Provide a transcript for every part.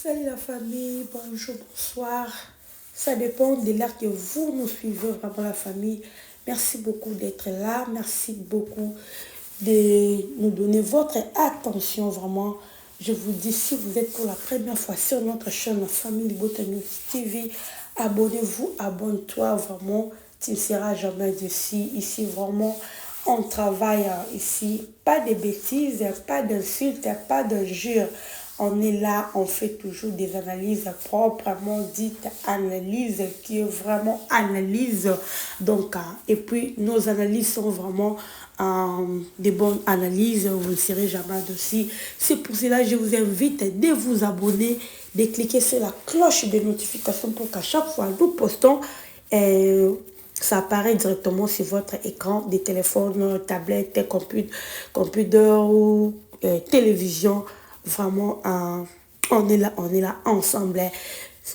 Salut la famille, bonjour, bonsoir. Ça dépend de l'heure que vous nous suivez, vraiment la famille. Merci beaucoup d'être là. Merci beaucoup de nous donner votre attention, vraiment. Je vous dis, si vous êtes pour la première fois sur notre chaîne Famille Botanique TV, abonnez-vous, abonne-toi, vraiment. Tu ne seras jamais déçu. Ici, vraiment, on travaille ici. Pas de bêtises, pas d'insultes, pas d'injures. On est là, on fait toujours des analyses proprement dites, analyses qui est vraiment analyse. Donc, et puis nos analyses sont vraiment des bonnes analyses, vous ne serez jamais dessus. C'est pour cela que je vous invite de vous abonner, de cliquer sur la cloche de notification pour qu'à chaque fois nous postons, ça apparaît directement sur votre écran des téléphones, tablettes, computer ou télévision. Vraiment, on est là ensemble.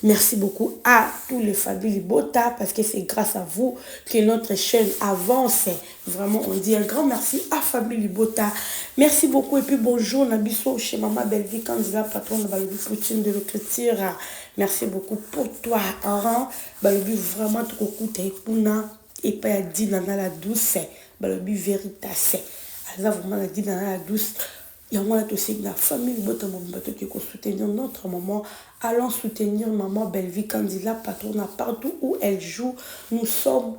Merci beaucoup à tous les familles Bota parce que c'est grâce à vous que notre chaîne avance. Vraiment, on dit un grand merci à Famille Bota. Merci beaucoup et puis bonjour Nabiso chez Maman Belvi quand la patronne de Balobi Poutine de l'écriture. Merci beaucoup pour toi, Aran. Balobi vraiment tout coup taïpouna et pas à dire dans la douce. Balobi veritas. Alors vraiment la dit dans la douce. Il y a moi aussi la famille qui soutenir notre maman. Allons soutenir maman Belvi Candila, patronne partout où elle joue. Nous sommes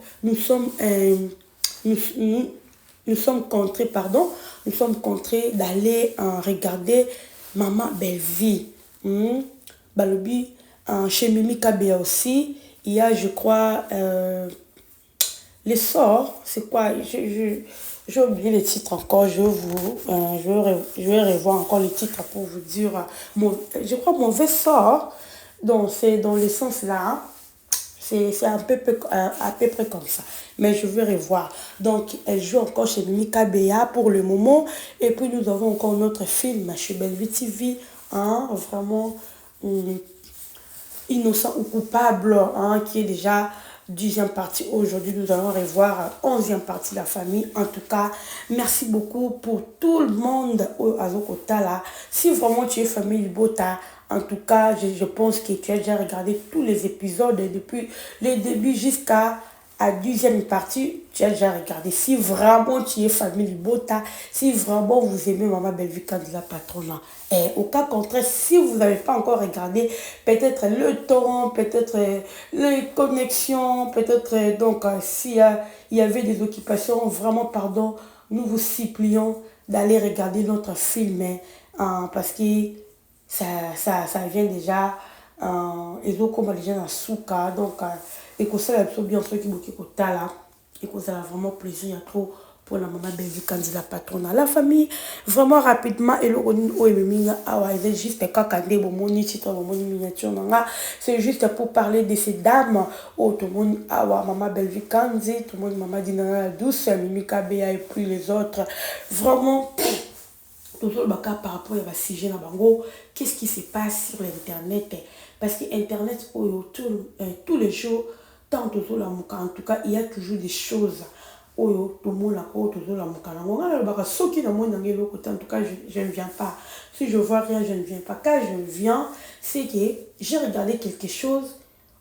contrés, pardon. Nous sommes contrés d'aller regarder maman Belvi. Balobi, chez Mimi Kabea aussi. Il y a, je crois, les sorts. C'est quoi? J'ai oublié les titres encore, je vais revoir encore les titres pour vous dire, je crois mauvais sort, donc c'est dans le sens là, c'est à peu près comme ça, mais je vais revoir. Donc elle joue encore chez Mimi Kabea pour le moment, et puis nous avons encore notre film chez Bellevue TV, hein, vraiment innocent ou coupable, hein, qui est déjà 10e partie. Aujourd'hui, nous allons revoir 11e partie de la famille. En tout cas, merci beaucoup pour tout le monde au Azokota là. Si vraiment tu es famille Bota, en tout cas, je pense que tu as déjà regardé tous les épisodes depuis le début jusqu'à à 10e partie, tu as déjà regardé. Si vraiment tu es famille Bota, si vraiment vous aimez Maman Belvi la patronne, et au cas contraire, si vous n'avez pas encore regardé, peut-être le temps, peut-être les connexions, peut-être donc s'il y avait des occupations, vraiment pardon, nous vous supplions d'aller regarder notre film parce que ça vient déjà et donc comme les gens à souka donc et que ça la bien ceux qui beaucoup là et que ça a vraiment plaisir à trop pour la maman Belgi candidat patronne à la famille vraiment rapidement et le c'est juste c'est juste pour parler de ces dames au tout le monde maman Belgi Kandi tout le monde maman Dina douce Mimi Kabea et puis les autres vraiment toujours le par rapport à sujet bango qu'est-ce qui se passe sur l'internet parce que internet tous les jours tant toujours la en tout cas il y a toujours des choses tout le monde toujours la en tout cas je ne viens pas si je vois rien je ne viens pas quand je viens c'est que j'ai regardé quelque chose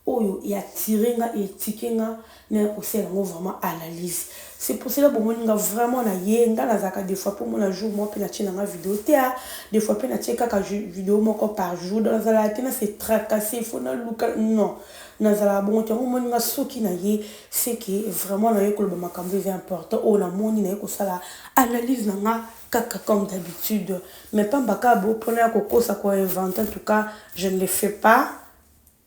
oyo ya tirenga et tikenga mais aussi vraiment analyse c'est pour cela que je vraiment na yenga na zaka des fois pour mon jour moi pe na tina ma vidéo tea des fois pe na cheka ka vidéo moko par jour dans la tina c'est tracassé faut na luka non na zala bon tu mo nga soki na ye c'est que vraiment na yeko le makambo est important o na moni na yeko sala analyse na nga kaka comme d'habitude mais pas mbaka bo pona ko kosa ko inventer en tout cas je ne le fais pas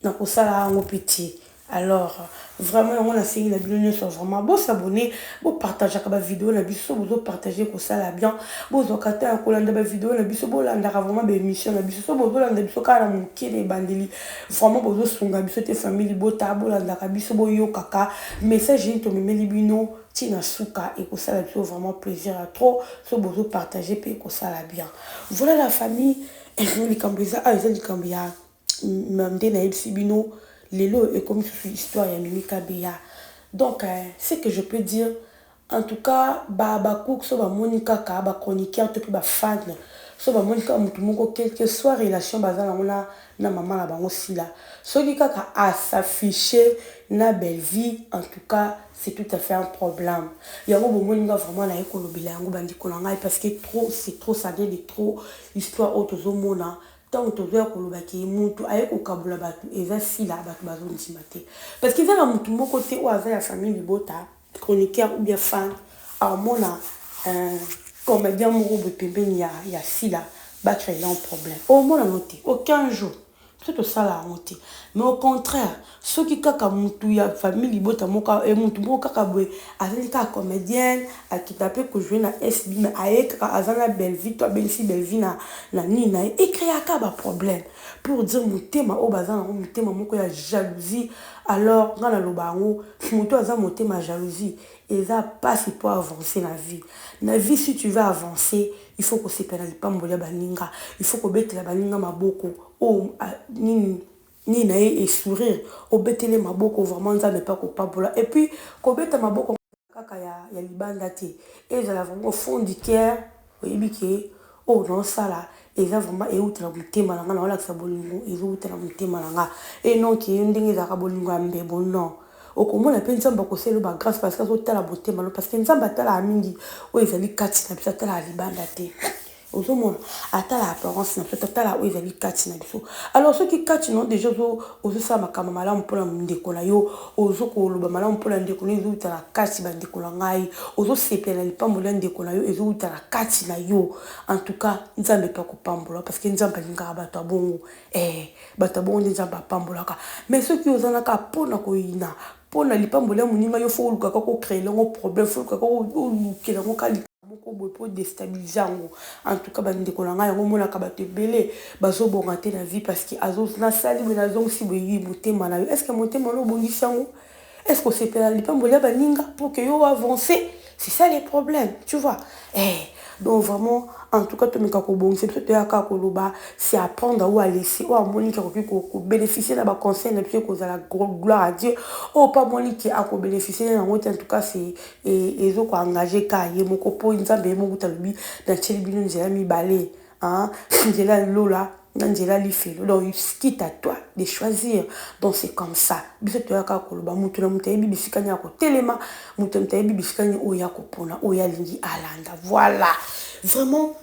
donc ça là on petit alors vraiment on a essayé la vidéo sur vraiment beau s'abonner beau partager la vidéo la biso beau partager que ça là bien beau zokata un colanda la vidéo la biso beau là vraiment be émission la biso beau là biso kala muke les bandeli vraiment beau songa biso te famille beau tabo là la biso beau yo kaka message into me libino tina suka et que ça là biso vraiment plaisir à trop so beau partager puis que ça là bien voilà la famille et les cambiza ah les cambia même des Sibino, Lelo est comme une histoire de Mimi Kabea. Donc, ce que je peux dire, en tout cas, Baba Cook, Monica, Ba chroniqueur, tout le fan, so ba monika mutu moko quelle que soit relation bazana mona na maman la bango sila soki kaka a s'afficher na belle vie en tout cas c'est tout à fait un problème yango bomoninga vraiment na ekolobela yango bandiko na ngai parce que trop c'est trop ça devient de trop histoire autozomona tant tozoya kolobaki mutu aye kokabula batu eza sila batu bazondima te parce que ezala mutu moko te oyo aza ya famille libota chroniqueur ou bien fan amona comédien moko boye pembeni ya sila bacréer un problème omona no te aucun jour tout ça la honte mais au contraire ceux qui kaka mutu ya famille libota moka et mutu moko kaka boye azali kaka comédienne akitape ko jouer na SB mais aye kaka azana belle vie toi belle vie na nina et créer ka problème pour dire mutema o bazana mutema moko ya jalousie alors ngana lobango mutu aza mutema jalousie et ça passe pour avancer la vie si tu veux avancer il faut que se pénalise pas mbolia baninga il faut que bête la baninga maboko oh ni na et sourire au betele maboko vraiment ça n'est pas coupable et puis ko beta maboko kaka ya libanda te et ça vraiment au fond du cœur oyebiki oh non ça là et ça vraiment et outra mutema na ngana wala ka bolingo et outra mutema na nga et non ki ndingi za ka bolingo ambe bon non okomona mpe nzambe akosala ba grâce parce que azotala beauté malo parce que nzambe atala mingi oyo ezali kati na biso atala libanda te ozomona atala apparence na biso atala oyo ezali kati na biso alors soki kati no déjà ozosala makambo malamu mpona ndeko na yo ozokoloba malamu mpona ndeko na yo ezouta na kati bandeko na ngai ozosepela lipambola ya ndeko na yo ezouta na kati na yo en tout cas nzambe mpe akopambola parce que nzambe alingaka bato ya bongo bato ya bongo nde nzambe apambolaka mais soki ozanaka mpona koyina mpona lipambola ya moninga yo fo olukaka kocréer lango problème fo olukaka olukela ngo kali moko boye po déstabiliser yango en tout cas bandeko na ngai yango monaka bato ebele bazobonga te na vie parce que nasali boye nazongisi boye motema na yo est ce que motema na obongisi yango est ce que osepela lipambola ya baninga pour que yo avancer c'est ça les problèmes tu vois donc vraiment en tout cas tomeka kobongisa biso toyaka koloba c'est apprendre ou à laisser ou amonika koki kobénéficier na baconseil na biso kozala gloire à Dieu ou pas moniki akobénéficier na yango te en tout cas c'est ezokoengage ka ye moko mpo nzambe ye moko talobi na tieli bino nzela mibale nzela lola na nzela lifelo donc quitte à toi de choisir donc c'est comme ça biso toyaka koloba mutu na mutu ayebi bisika ya kotelema mutu na mutu ayebi bisika oyo ya kopona oyo alingi alanda voilà vraiment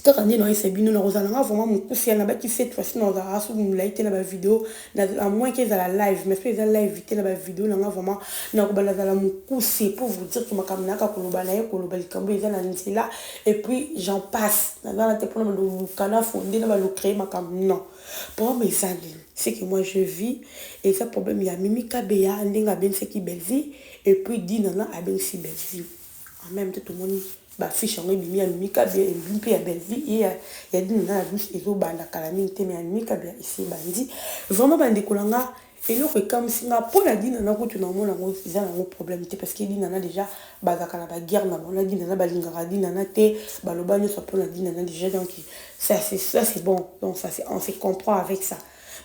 tant qu'on est dans ces bino na rozalanga vraiment mon si na baki cette fois-ci na rozala so mula ite na ba vidéo na à moins qu'ils à la live mais c'est la live ite na ba vidéo na vraiment na ko balaza la mokusi pour vous dire que makamna ka koloba na ye koloba likambo eza na nzela et puis j'en passe na va te pour le canal fondé na ba le créer makamna non pour mes années c'est que moi je vis et ça problème il y a Mimi Kabea ndinga ben c'est qui belle vie et puis dinana a ben si belle vie en même temps tout le monde ba fiche en Mimi a Mimi Kabea et Mimi a belle vie et il y a dinana la douce ezo banda kala mingi te mais Mimi Kabea ici bandi vraiment bande kolanga et là comme si na pour la dinana ko tu na mona ngo ils ont un problème te parce que dinana déjà bazaka na ba guerre na bona dinana ba lingara dinana te ba lobanyo so pour la dinana déjà donc ça c'est bon donc ça c'est on se comprend avec ça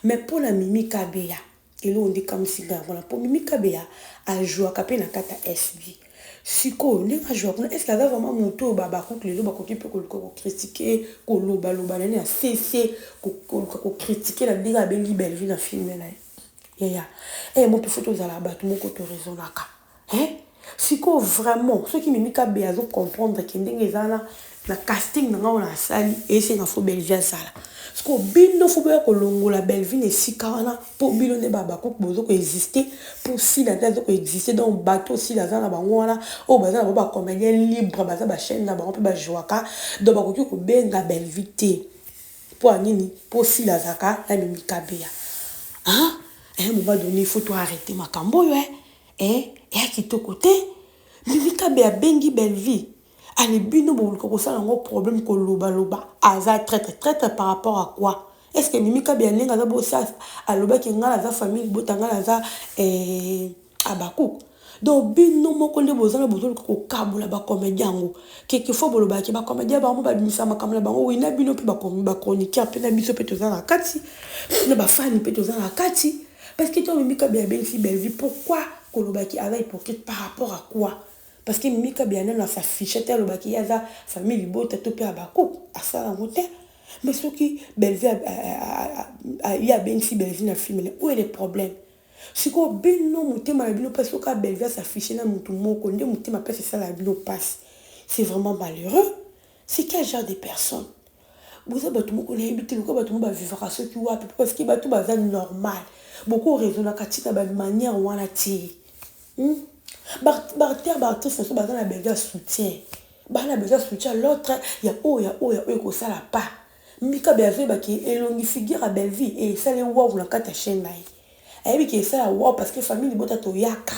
mais pour la Mimi Kabea et là on dit comme si voilà pour Mimi Kabea a joué à capé na kata SB siko ndinga joué est-ce que là vraiment moto baba ko lelo ba ko kipe ko critiquer ko loba nani a cessé ko critiquer la ndinga bengi belle vie na film là mon photo za la bato moko to raison naka siko vraiment ceux qui Mimi Kabea zo comprendre que ndinga zana na casting na on a sali et c'est na fo belle vie sala parce que bino faut bien que la belle vie ne si kana pour bino ne baba ko bozo ko exister pour si la date ko exister dans bateau si la zana bango wana o baza ba comédien libre baza ba chaîne na bango pe ba joaka donc ba ko benga belle vie te pour nini pour si la zaka la Mimi Kabea à un moment donné il faut toi arrêter makambo yo et à qui to côté Mimi Kabea bengi belle vie allez bino ko ça un problème ko loba aza très par rapport à quoi est-ce que Mimi Kabea nenga za bo ça aloba ki ngala za famille botanga za abaku donc bino moko nde bozana bozolo ko kabula ba comédien ngo quelquefois boloba ki ba comédien ba mo ba dimisa makamla bango wina bino pe ba chroniqueur pe na biso pe tozana kati na ba fan pe tozana kati parce que toi Mimi Kabea ben si belle vie pourquoi koloba ki aza hypocrite par rapport à quoi parce que Mika Biana na sa fichette le baki yaza famille libota to pe abako asala ngote mais ce qui Bellevue il y a bien si Bellevue na film où est le problème si ko bino mutema na bino parce que Bellevue s'affiche na mutu moko nde mutema pese ça la bino passe c'est vraiment malheureux c'est quel genre de personne vous avez tout moko na habité le ko ba tout ba vivre à ceux qui wa parce que ba tout ba normal beaucoup raisonnent katika ba manière wana ti Barter, c'est ça, a besoin de soutien. A besoin de soutien. L'autre, il y a que ça n'a pas. Mika Bellevue, il y a une figure à Bellevue, et ça, les wow, la carte chaîne. Et puis, ça, la wow, parce que la famille, il y a un yaka.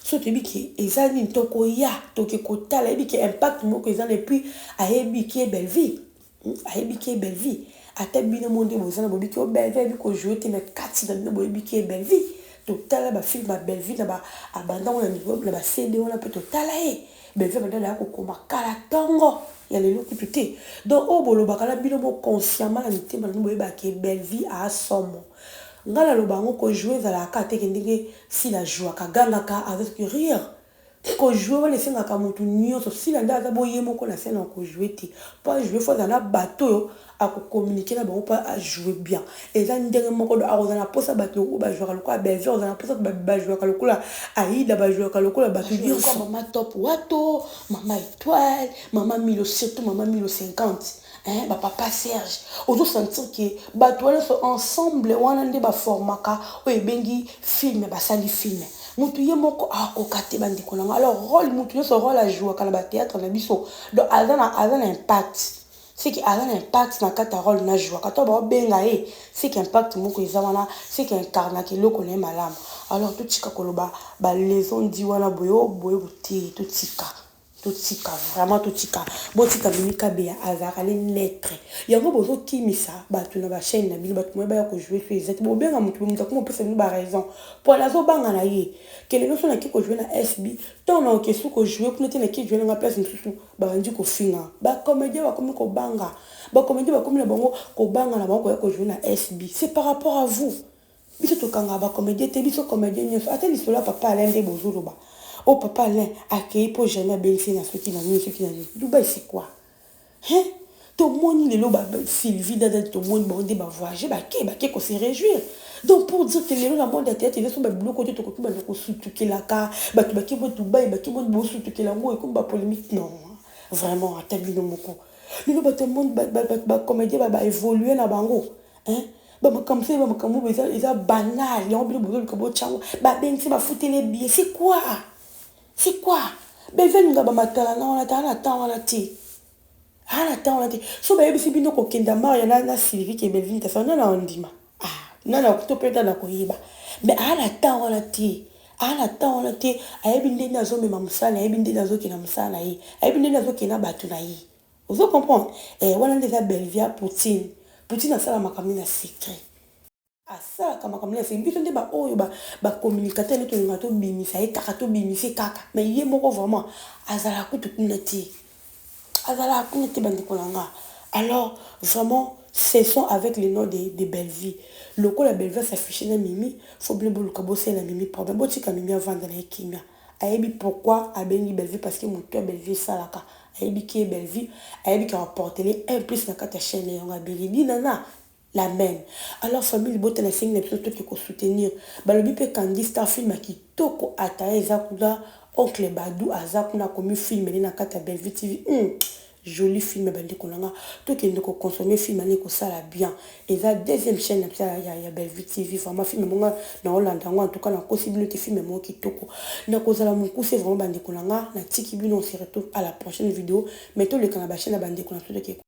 So, tu dis que ça, il y a un ya, toke kota, et puis, impact, et puis, qui est Bellevue. Qui est Bellevue. À tête, bien, monde, vous avez dit que Bellevue, que je vais te 4 dans qui est Bellevue. Total ba film ba Bellevue na ba abanda on niveau na ba CD on a peut total Bellevue ba dala ko koma kala tongo ya lelo kututé donc o bolo bakala bino mo consciemment la mitima no boyeba ke Bellevue a somo ngala lo bango ko jouer za la kate ke ndenge si la joie ka ganga ka avec rire ko jouer wala senga ka mutu nyonso si la ndaza boye moko na scène ko jouer ti pas jouer faut dans la bateau à communiquer là bon pas à jouer bien et ça ndenge moko do arozana posa bato ko ba jouer ko Bellevue ozana posa ba jouer ko la aida ba jouer ko la bato dire maman top wato maman étoile maman Milo surtout maman Milo 50 hein ba papa Serge ozo sentir que bato wala sont ensemble wana nde ba formaka o ebengi film ba sali film mutu ye moko akokate bandeko nanga alors rôle mutu so rôle à jouer kala ba théâtre na biso donc azana impact c'est qui a un impact dans ta rôle na joie quand on va benga c'est qui impact moko ezamana c'est qui incarne que le connaît malam alors tout tika koloba ba leçon di wana boyo boté tout tika vraiment tout tika botika Mika Bea azaka les lettres yango bozo kimisa batu na ba chaîne na bino batu mo ba ko jouer sur les bo benga mutu ko peut faire ba raison pour la zo banga na ye que les gens qui ko jouer na SB ton na ke su ko jouer pour te na ki jouer na place nsusu ba ndi ko finga ba comédien ba comme ko banga ba comédien ba comme na bango ko banga na bango ko jouer na SB c'est par rapport à vous biso to kanga ba comédien te biso comédien nyoso ateli cela papa alende bozolo ba oh papa Alain accueilli pour jamais bénéficier dans ce qui n'a ni ce qui n'a ni Dubaï c'est quoi hein tout le monde les loba Sylvie dans tout le monde bondé ba voyager ba ke ko se réjouir donc pour dire que les loba monde tête ils sont ba bloqué côté to ko ba ko sutuke la ka ba ke bo Dubaï ba ke bo bo sutuke la ngo et comme ba polémique non vraiment atabino moko les loba tout le monde ba comédien ba évoluer na bango hein ba comme ça ba comme ils a banal ils ont bien besoin de ko chango ba ben si ba fouter les billets c'est quoi c'est quoi Bellevue nga ba matala na wana ta na temps wana ti ana temps wana ti so ba yebisi bino ko kenda Maria na Sylvie ke Bellevue ta sana na ondima na to peta na ko yiba mais ana temps wana ti ayebi nde na zo mema musala ayebi nde na zo kina musala yi ayebi nde na zo kina batu na yi ozo comprendre wana nde za Bellevue Poutine asala makamni na secret ça comme c'est biso nde ba oyo ba communicateur ne to ngato bimisa e kaka to bimisa kaka mais ye moko vraiment azala kutu kunati bandeko nanga alors vraiment cessons avec les noms de Bellevue le ko la Bellevue s'affiche na mimi faut bien boluka bosser la mimi problème botika mimi avant dans la kimia ayebi pourquoi abengi Bellevue parce que mon cœur Bellevue salaka ayebi qui est Bellevue ayebi qui a porté un plus na kata chaîne yanga Bellevue nana la même alors famille bote na single episode qui ko soutenir balobi pe Candice ta film qui toko ataye zakuda oncle Badou azakuna comme film na kata Bellevue TV joli film bande konanga to ki ndeko consommer film ani ko sala bien et la deuxième chaîne ya Bellevue TV vraiment film monga na Hollande en tout cas na possibilité film mo ki toko na ko sala mon coup c'est vraiment bande konanga na tiki bino on se retrouve à la prochaine vidéo mais to le kana ba chaîne bande konanga to